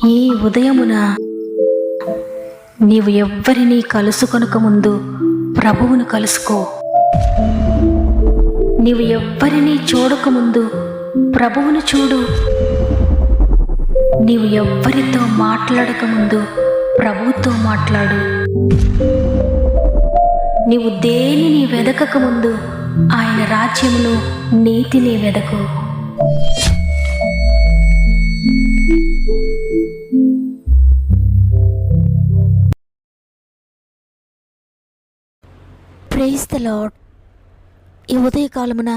ఈ ఉదయమున నీవు ఎవ్వరినీ కలుసుకొనక ముందు ప్రభువును కలుసుకో. నీవు ఎవ్వరినీ చూడకముందు ప్రభువును చూడు. నీవు ఎవ్వరితో మాట్లాడకముందు ప్రభువుతో మాట్లాడు. నీవు దేనిని వెదకకముందు ఆయన రాజ్యమును నీతిని వెదకు. Praise the lord. ఈ ఉదయకాలమున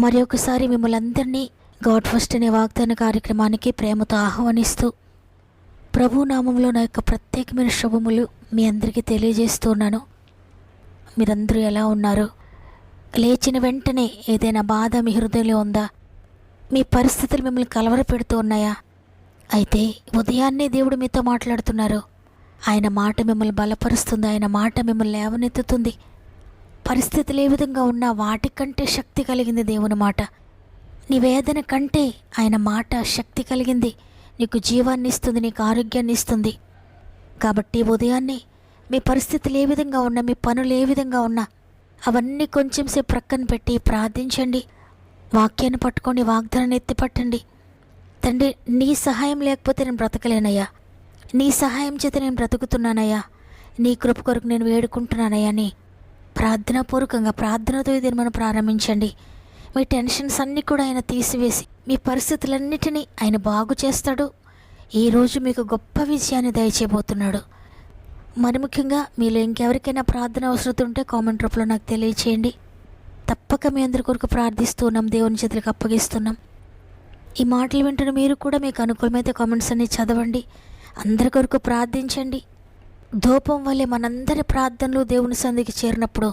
మరి ఒకసారి మిమ్మల్ని అందరినీ గాడ్ ఫస్ట్ అనే వాగ్దాన కార్యక్రమానికి ప్రేమతో ఆహ్వానిస్తూ ప్రభు నామంలో నా యొక్క ప్రత్యేకమైన శుభములు మీ అందరికీ తెలియజేస్తున్నాను. మీరందరూ ఎలా ఉన్నారు? లేచిన వెంటనే ఏదైనా బాధ మీ హృదయంలో ఉందా? మీ పరిస్థితులు మిమ్మల్ని కలవరపెడుతూ ఉన్నాయా? అయితే ఉదయాన్నే దేవుడు మీతో మాట్లాడుతున్నారు. ఆయన మాట మిమ్మల్ని బలపరుస్తుంది. ఆయన మాట మిమ్మల్ని లేవనెత్తుతుంది. పరిస్థితులు ఏ విధంగా ఉన్నా వాటికంటే శక్తి కలిగింది దేవుని మాట. నీ వేదన కంటే ఆయన మాట శక్తి కలిగింది. నీకు జీవాన్ని ఇస్తుంది, నీకు ఆరోగ్యాన్ని ఇస్తుంది. కాబట్టి ఉదయాన్నే మీ పరిస్థితులు ఏ విధంగా ఉన్నా, మీ పనులు ఏ విధంగా ఉన్నా అవన్నీ కొంచెం సేపు ప్రక్కన పెట్టి ప్రార్థించండి. వాక్యాన్ని పట్టుకొని వాగ్దానాన్ని ఎత్తిపట్టండి. తండ్రి, నీ సహాయం లేకపోతే నేను బ్రతకలేనయ్యా, నీ సహాయం చేత నేను బ్రతుకుతున్నానయ్యా, నీ కృప కొరకు నేను వేడుకుంటున్నానయ్యా అని ప్రార్థనాపూర్వకంగా ప్రార్థనతో ఇది మనం ప్రారంభించండి. మీ టెన్షన్స్ అన్నీ కూడా ఆయన తీసివేసి మీ పరిస్థితులన్నిటినీ ఆయన బాగు చేస్తాడు. ఈరోజు మీకు గొప్ప విజయాన్ని దయచేయబోతున్నాడు. మరి ముఖ్యంగా మీలో ఇంకెవరికైనా ప్రార్థన అవసరం ఉంటే కామెంట్ రూపంలో నాకు తెలియచేయండి. తప్పక మీ అందరి కొరకు ప్రార్థిస్తున్నాం, దేవుని చేతులకు అప్పగిస్తున్నాం. ఈ మాటలు వింటున్న మీరు కూడా మీకు అనుకూలమైతే కామెంట్స్ అన్ని చదవండి, అందరి కొరకు ప్రార్థించండి. ధూపం వల్లే మనందరి ప్రార్థనలు దేవుని సన్నిధికి చేరినప్పుడు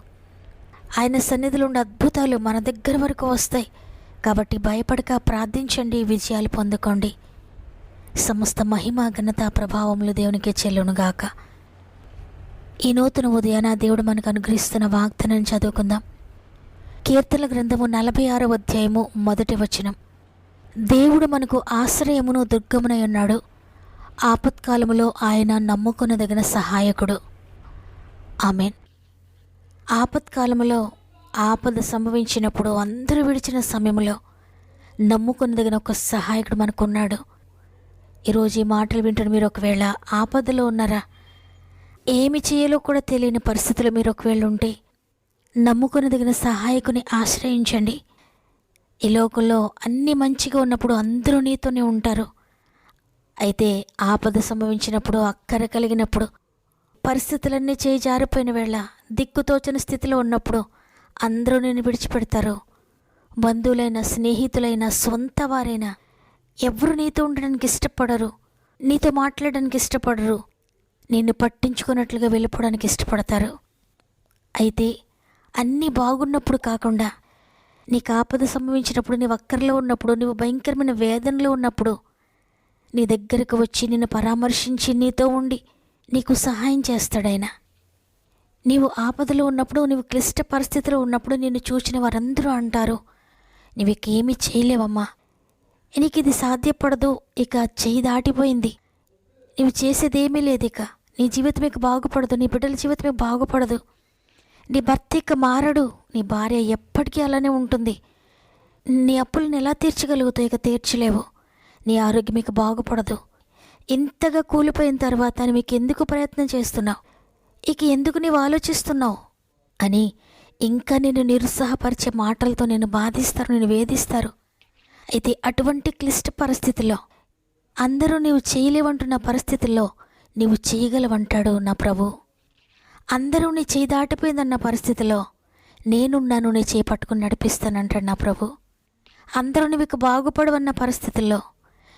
ఆయన సన్నిధిలో ఉండే అద్భుతాలు మన దగ్గర వరకు వస్తాయి. కాబట్టి భయపడక ప్రార్థించండి, విజయాలు పొందుకోండి. సమస్త మహిమ ఘనత ప్రభావములు దేవునికే చెల్లునుగాక. ఈ నూతన ఉదయాన దేవుడు మనకు అనుగ్రహిస్తున్న వాగ్దానాన్ని చదువుకుందాం. కీర్తనల గ్రంథము 46వ అధ్యాయము 1వ వచనం. దేవుడు మనకు ఆశ్రయమును దుర్గమునై ఉన్నాడు, ఆపత్కాలములో ఆయన నమ్ముకొనదగిన సహాయకుడు. ఆమెన్. ఆపత్కాలములో ఆపద సంభవించినప్పుడు అందరూ విడిచిన సమయంలో నమ్ముకొనదగిన ఒక సహాయకుడు మనకున్నాడు. ఈరోజు ఈ మాటలు వింటున్న మీరు ఒకవేళ ఆపదలో ఉన్నారా? ఏమి చేయాలో కూడా తెలియని పరిస్థితులు మీరు ఒకవేళ ఉంటే నమ్ముకొనదగిన సహాయకుని ఆశ్రయించండి. ఈ లోకంలో అన్నీ మంచిగా ఉన్నప్పుడు అందరూ నీతోనే ఉంటారు. అయితే ఆపద సంభవించినప్పుడు, అక్కర కలిగినప్పుడు, పరిస్థితులన్నీ చేయి జారిపోయిన వేళ, దిక్కుతోచని స్థితిలో ఉన్నప్పుడు అందరూ నేను విడిచిపెడతారు. బంధువులైనా, స్నేహితులైనా, సొంత వారైనా ఎవరు నీతో ఉండడానికి ఇష్టపడరు, నీతో మాట్లాడడానికి ఇష్టపడరు, నిన్ను పట్టించుకున్నట్లుగా వెళ్ళిపోవడానికి ఇష్టపడతారు. అయితే అన్నీ బాగున్నప్పుడు కాకుండా నీకు ఆపద సంభవించినప్పుడు, నీవు అక్కరలో ఉన్నప్పుడు, నీవు భయంకరమైన వేదనలో ఉన్నప్పుడు నీ దగ్గరకు వచ్చి నిన్ను పరామర్శించి నీతో ఉండి నీకు సహాయం చేస్తాడాయన. నీవు ఆపదలో ఉన్నప్పుడు, నీవు క్లిష్ట పరిస్థితిలో ఉన్నప్పుడు నిన్ను చూసిన వారందరూ అంటారు, నీవు ఇక ఏమీ చేయలేవమ్మా, నీకు ఇది సాధ్యపడదు, ఇక చేయి దాటిపోయింది, నీవు చేసేదేమీ లేదు, ఇక నీ జీవితం ఇక బాగుపడదు, నీ బిడ్డల జీవితం ఇక బాగుపడదు, నీ భర్త ఇక మారడు, నీ భార్య ఎప్పటికీ అలానే ఉంటుంది, నీ అప్పులను ఎలా తీర్చగలుగుతావు, ఇక తీర్చలేవు, నీ ఆరోగ్యం మీకు బాగుపడదు, ఇంతగా కూలిపోయిన తర్వాత మీకు ఎందుకు ప్రయత్నం చేస్తున్నావు, ఇక ఎందుకు నీవు ఆలోచిస్తున్నావు అని ఇంకా నేను నిరుత్సాహపరిచే మాటలతో నేను బాధిస్తారు, నేను వేధిస్తారు. అయితే అటువంటి క్లిష్ట పరిస్థితుల్లో, అందరూ నీవు చేయలేవంటున్న పరిస్థితుల్లో నీవు చేయగలవంటాడు నా ప్రభు. అందరూ నీ చేయి దాటిపోయిందన్న పరిస్థితిలో నేనున్నాను, నీ చేయి పట్టుకుని నడిపిస్తానంటాడు నా ప్రభు. అందరూ నీవు ఇక బాగుపడవన్న పరిస్థితుల్లో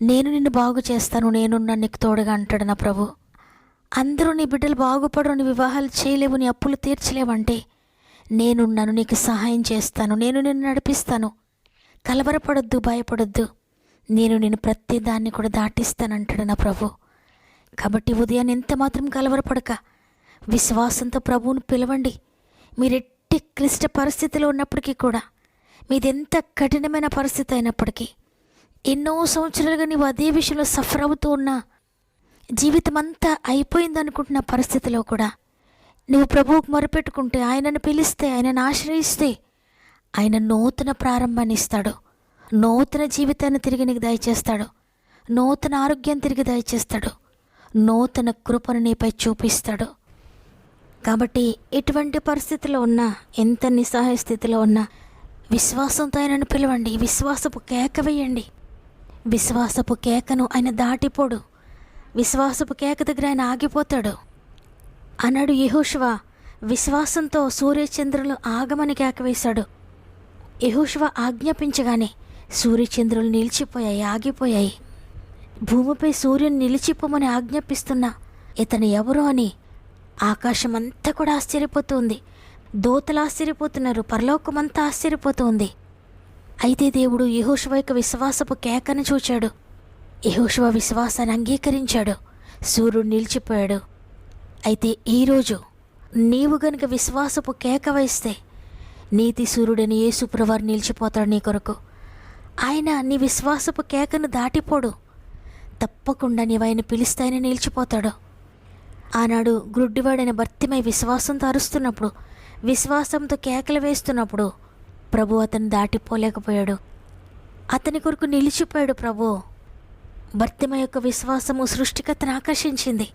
నేను నిన్ను బాగు చేస్తాను, నేనున్నా నీకు తోడుగా అంటాడు నా ప్రభు. అందరూ నీ బిడ్డలు బాగుపడరు, నీ వివాహాలు చేయలేవు, నీ అప్పులు తీర్చలేవంటే నేనున్నాను, నీకు సహాయం చేస్తాను, నేను నిన్ను నడిపిస్తాను, కలవరపడొద్దు, భయపడొద్దు, నేను నేను ప్రతి దాన్ని కూడా దాటిస్తానంటాడు నా ప్రభు. కాబట్టి ఉదయాన్ని ఎంత మాత్రం కలవరపడక విశ్వాసంతో ప్రభువును పిలవండి. మీరెట్టి క్లిష్ట పరిస్థితిలో ఉన్నప్పటికీ కూడా, మీదెంత కఠినమైన పరిస్థితి అయినప్పటికీ, ఎన్నో సంవత్సరాలుగా నీవు అదే విషయంలో సఫర్ అవుతూ ఉన్నా జీవితం అంతా అయిపోయిందనుకుంటున్న పరిస్థితిలో కూడా నువ్వు ప్రభువుకు మొరపెట్టుకుంటే, ఆయనను పిలిస్తే, ఆయనను ఆశ్రయిస్తే ఆయన నూతన ప్రారంభాన్ని ఇస్తాడు. నూతన జీవితాన్ని తిరిగి నీకు దయచేస్తాడు. నూతన ఆరోగ్యం తిరిగి దయచేస్తాడు. నూతన కృపను నీపై చూపిస్తాడు. కాబట్టి ఎటువంటి పరిస్థితిలో ఉన్నా, ఎంత నిస్సహాయ స్థితిలో ఉన్నా విశ్వాసంతో ఆయనను పిలవండి. విశ్వాసపు కేక వేయండి. విశ్వాసపు కేకను ఆయన దాటిపోడు. విశ్వాసపు కేక దగ్గర ఆయన ఆగిపోతాడు. అన్నాడు యెహోషువ విశ్వాసంతో సూర్యచంద్రులు ఆగమని కేక వేశాడు. యెహోషువ ఆజ్ఞాపించగానే సూర్యచంద్రులు నిలిచిపోయాయి, ఆగిపోయాయి. భూమిపై సూర్యుని నిలిచిపోమని ఆజ్ఞాపిస్తున్నా ఇతను ఎవరు అని ఆకాశం అంతా కూడా ఆశ్చర్యపోతుంది. దూతలు ఆశ్చర్యపోతున్నారు. పరలోకమంతా ఆశ్చర్యపోతుంది. అయితే దేవుడు యెహోషువ యొక్క విశ్వాసపు కేకను చూచాడు. యెహోషువ విశ్వాసాన్ని అంగీకరించాడు. సూర్యుడు నిలిచిపోయాడు. అయితే ఈరోజు నీవు గనుక విశ్వాసపు కేక వేస్తే నీతి సూర్యుడని యేసు ప్రభువారు నిలిచిపోతాడు నీ కొరకు. ఆయన నీ విశ్వాసపు కేకను దాటిపోడు. తప్పకుండా నీవు ఆయన పిలిస్తే ఆయన నిలిచిపోతాడు. ఆనాడు గ్రుడ్డివాడైన బర్తిమై విశ్వాసంతో అరుస్తున్నప్పుడు, విశ్వాసంతో కేకలు వేస్తున్నప్పుడు ప్రభు అతను దాటిపోలేకపోయాడు. అతని కొరకు నిలిచిపోయాడు ప్రభు. బర్తిమ యొక్క విశ్వాసము సృష్టికర్తను ఆకర్షించింది.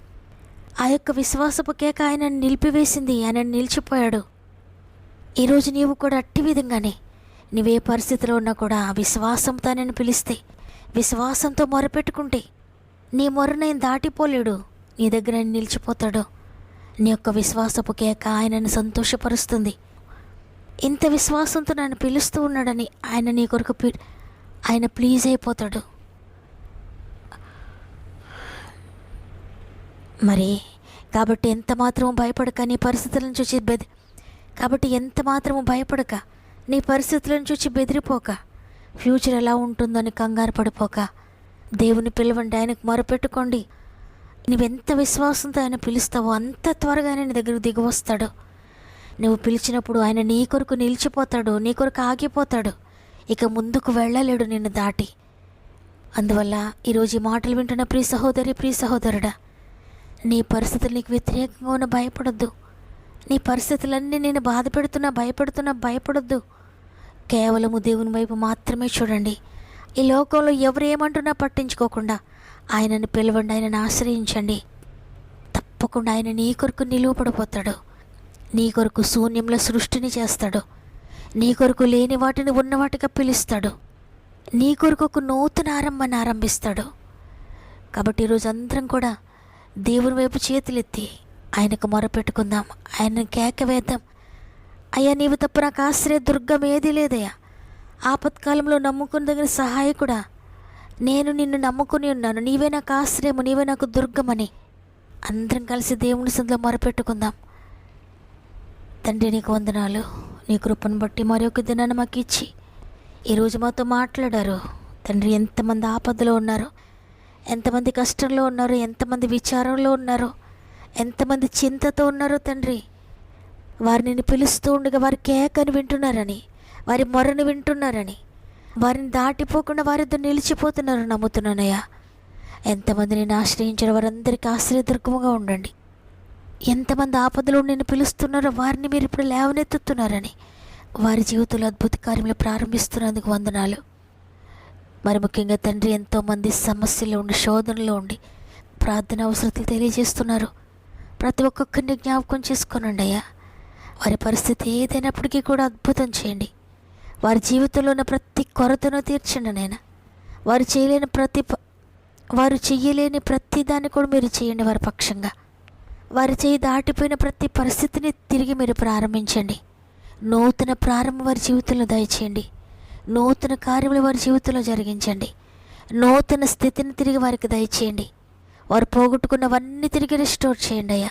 ఆ యొక్క విశ్వాసపు కేక ఆయనను నిలిపివేసింది. ఆయన నిలిచిపోయాడు. ఈరోజు నీవు కూడా అట్టి విధంగానే నీవే పరిస్థితిలో ఉన్నా కూడా విశ్వాసంతో ఆయనను పిలిస్తే, విశ్వాసంతో మొరపెట్టుకుంటే నీ మొరను ఆయన దాటిపోలేడు. నీ దగ్గర ఆయన నిలిచిపోతాడు. నీ యొక్క విశ్వాసపు కేక ఆయనను సంతోషపరుస్తుంది. ఇంత విశ్వాసంతో నన్ను పిలుస్తూ ఉన్నాడని ఆయన నీ కొరకు ఆయన ప్లీజ్ అయిపోతాడు. మరి కాబట్టి ఎంత మాత్రము భయపడక నీ పరిస్థితులను చూసి కాబట్టి ఎంత మాత్రము భయపడక నీ పరిస్థితులను చూసి బెదిరిపోక, ఫ్యూచర్ ఎలా ఉంటుందని కంగారు పడిపోక దేవుని పిలవండి. ఆయనకు మొరపెట్టుకోండి. నువ్వెంత విశ్వాసంతో ఆయన పిలుస్తావో అంత త్వరగా ఆయన నీ దగ్గరకు దిగి వస్తాడు. నువ్వు పిలిచినప్పుడు ఆయన నీ కొరకు నిలిచిపోతాడు. నీ కొరకు ఆగిపోతాడు. ఇక ముందుకు వెళ్ళలేడు నిన్ను దాటి. అందువల్ల ఈరోజు ఈ మాటలు వింటున్న ప్రియ సహోదరి, ప్రియ సహోదరుడా, నీ పరిస్థితులు నీకు వ్యతిరేకంగా ఉన్న భయపడొద్దు. నీ పరిస్థితులన్నీ నేను బాధ పెడుతున్నా, భయపడొద్దు. కేవలము దేవుని వైపు మాత్రమే చూడండి. ఈ లోకంలో ఎవరు ఏమంటున్నా పట్టించుకోకుండా ఆయనను పిలవండి. ఆయనను ఆశ్రయించండి. తప్పకుండా ఆయన నీ కొరకు నిలువపడిపోతాడు. నీ కొరకు శూన్యంలో సృష్టిని చేస్తాడు. నీ కొరకు లేని వాటిని ఉన్న వాటిగా పిలుస్తాడు. నీ కొరకు ఒక నూతన ఆరంభాన్ని ఆరంభిస్తాడు. కాబట్టి ఈరోజు అందరం కూడా దేవుని వైపు చేతులెత్తి ఆయనకు మొరపెట్టుకుందాం. ఆయన కేక వేద్దాం. అయ్యా, నీవు తప్ప నాకు ఆశ్రయ దుర్గం ఏదీ లేదయ్యా. ఆపత్కాలంలో నమ్ముకున్న దగ్గర సహాయకుడా, నేను నిన్ను నమ్ముకుని ఉన్నాను. నీవే నాకు ఆశ్రయము, నీవే నాకు దుర్గమని అందరం కలిసి దేవుని సన్నిధిలో మొరపెట్టుకుందాం. తండ్రి, నీకు వందనాలు. నీ కృపను బట్టి మరొక దినాన్ని మాకు ఇచ్చి ఈరోజు మాతో మాట్లాడారు. తండ్రి, ఎంతమంది ఆపదలో ఉన్నారు, ఎంతమంది కష్టంలో ఉన్నారు, ఎంతమంది విచారంలో ఉన్నారు, ఎంతమంది చింతతో ఉన్నారో తండ్రి, వారిని పిలుస్తూ ఉండగా వారి కేకను వింటున్నారని, వారి మొరను వింటున్నారని, వారిని దాటిపోకుండా వారితో నిలిచిపోతున్నారు నమ్ముతున్నానయ్యా. ఎంతమంది నేను ఆశ్రయించిన వారందరికీ ఆశ్రయదుర్గముగా ఉండండి. ఎంతమంది ఆపదలో నేను పిలుస్తున్నారో వారిని మీరు ఇప్పుడు లేవనెత్తుతున్నారని, వారి జీవితంలో అద్భుత కార్యములు ప్రారంభిస్తున్నందుకు వందనాలు. మరి ముఖ్యంగా తండ్రి, ఎంతోమంది సమస్యల్లో ఉండి, శోధనలో ఉండి ప్రార్థన అవసరతలు తెలియజేస్తున్నారు. ప్రతి ఒక్కొక్కరిని జ్ఞాపకం చేసుకోనండి అయ్యా. వారి పరిస్థితి ఏదైనప్పటికీ కూడా అద్భుతం చేయండి. వారి జీవితంలో ఉన్న ప్రతి కొరతను తీర్చండి నాయనా. వారు చెయ్యలేని ప్రతి దాన్ని కూడా మీరు చేయండి వారి పక్షంగా. వారి చేయి దాటిపోయిన ప్రతి పరిస్థితిని తిరిగి మీరు ప్రారంభించండి. నూతన ప్రారంభం వారి జీవితంలో దయచేయండి. నూతన కార్యములు వారి జీవితంలో జరిగించండి. నూతన స్థితిని తిరిగి వారికి దయచేయండి. వారు పోగొట్టుకున్నవన్నీ తిరిగి రిస్టోర్ చేయండి అయ్యా.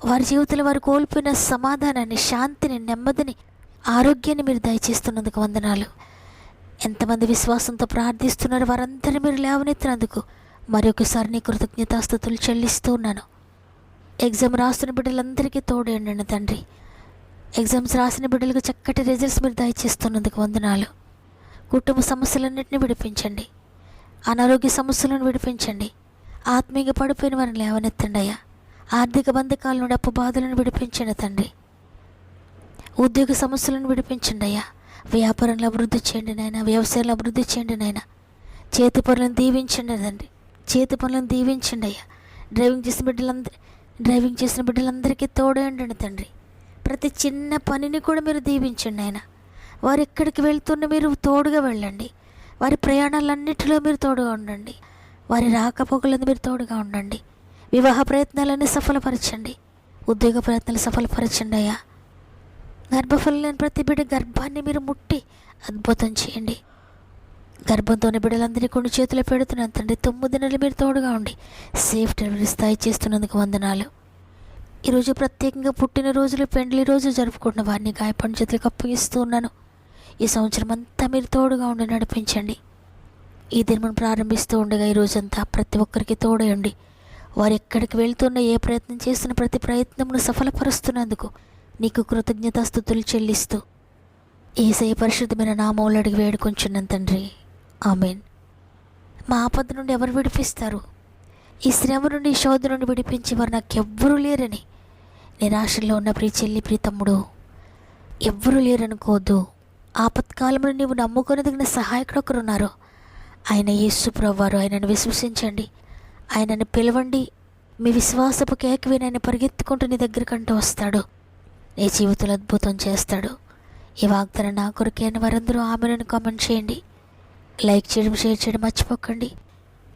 వారి జీవితంలో వారు కోల్పోయిన సమాధానాన్ని, శాంతిని, నెమ్మదిని, ఆరోగ్యాన్ని మీరు దయచేస్తున్నందుకు వందనాలు. ఎంతమంది విశ్వాసంతో ప్రార్థిస్తున్నారో వారందరినీ మీరు లేవనెత్తినందుకు మరొకసారి నీ కృతజ్ఞతాస్తుతులు చెల్లిస్తూ ఉన్నాను. ఎగ్జామ్ రాసిన బిడ్డలందరికీ తోడేయండి తండ్రి. ఎగ్జామ్స్ రాసిన బిడ్డలకు చక్కటి రిజల్ట్స్ మీరు దయచేస్తున్నందుకు వందనాలు. కుటుంబ సమస్యలన్నింటినీ విడిపించండి. అనారోగ్య సమస్యలను విడిపించండి. ఆత్మీయంగా పడిపోయిన వారిని లేవనెత్తండి అయ్యా. ఆర్థిక బంధకాల నుండి అప్పు బాధలను విడిపించండి తండ్రి. ఉద్యోగ సమస్యలను విడిపించండి అయ్యా. వ్యాపారంలో అభివృద్ధి చేయండి నాయన. వ్యవసాయంలో అభివృద్ధి చేయండి నాయన. చేతి పనులను దీవించండి తండ్రి. చేతి పనులను దీవించండి అయ్యా. డ్రైవింగ్ చేసిన బిడ్డలందరికీ తోడేయండి తండ్రి. ప్రతి చిన్న పనిని కూడా మీరు దీవించండి ఆయన. వారు ఎక్కడికి వెళ్తున్న మీరు తోడుగా వెళ్ళండి. వారి ప్రయాణాలన్నిటిలో మీరు తోడుగా ఉండండి. వారి రాకపోకలందు మీరు తోడుగా ఉండండి. వివాహ ప్రయత్నాలన్నీ సఫలపరచండి. ఉద్యోగ ప్రయత్నాలు సఫలపరచండి అయ్యా. గర్భఫలం లేని ప్రతి బిడ్డ గర్భాన్ని మీరు ముట్టి అద్భుతం చేయండి. గర్భంతోని బిడ్డలందరినీ కొన్ని చేతిలో పెడుతున్నాను తండ్రి. 9 నెలలు మీరు తోడుగా ఉండి సేఫ్ డెలివరీ స్థాయి చేస్తున్నందుకు వందనాలు. ఈరోజు ప్రత్యేకంగా పుట్టినరోజులు, పెండ్లి రోజు జరుపుకుంటున్న వారిని గాయపడిన చేతులకు అప్పగిస్తూ ఉన్నాను. ఈ సంవత్సరం అంతా మీరు తోడుగా ఉండి నడిపించండి. ఈ దినం ప్రారంభిస్తూ ఉండగా ఈ రోజంతా ప్రతి ఒక్కరికి తోడయండి. వారు ఎక్కడికి వెళ్తున్న, ఏ ప్రయత్నం చేస్తున్న ప్రతి ప్రయత్నమును సఫలపరుస్తున్నందుకు నీకు కృతజ్ఞతాస్తుతులు చెల్లిస్తూ యేసయ్య పరిశుద్ధమైన నామములో అడిగి వేడుకొంచున్నాను తండ్రి. ఆమేన్. మా ఆపద నుండి ఎవరు విడిపిస్తారు? ఈ శ్రమ నుండి, ఈ శోధ నుండి విడిపించేవారు నాకెవ్వరూ లేరని నిరాశలో ఉన్న ప్రియ చెల్లి, ప్రియ తమ్ముడు, ఎవ్వరూ లేరనుకోవద్దు. ఆపత్కాలంలో నీవు నమ్ముకొనదగిన సహాయకుడు ఒకరున్నారు. ఆయన యేసు ప్రభువారు. ఆయనను విశ్వసించండి, ఆయనను పిలవండి. మీ విశ్వాసపు కేకవిని ఆయన పరిగెత్తుకుంటూ నీ దగ్గరకంటూ వస్తాడు. నీ జీవితంలో అద్భుతం చేస్తాడు. ఈ వాగ్దానం నా కొరకే అని వారందరూ ఆమెను కామెంట్ చేయండి. లైక్ చేయడం, షేర్ చేయడం మర్చిపోకండి.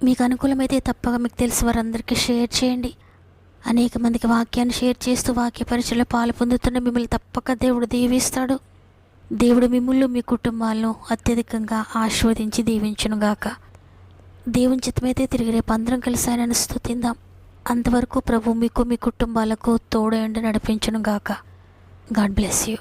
మీకు అనుకూలమైతే తప్పగా మీకు తెలిసి వారందరికీ షేర్ చేయండి. అనేక మందికి వాక్యాన్ని షేర్ చేస్తూ వాక్య పరిచయలో పాలు పొందుతున్న మిమ్మల్ని తప్పక దేవుడు దీవిస్తాడు. దేవుడు మిమ్మల్ని, మీ కుటుంబాలను అత్యధికంగా ఆశీర్వదించి దీవించునుగాక. దేవుని చిత్తమైతే తిరిగి రేపు అందరం కలిసి ఆయనను స్తుతిందాం. అంతవరకు ప్రభు మీకు, మీ కుటుంబాలకు తోడయండి నడిపించునుగాక. God bless you.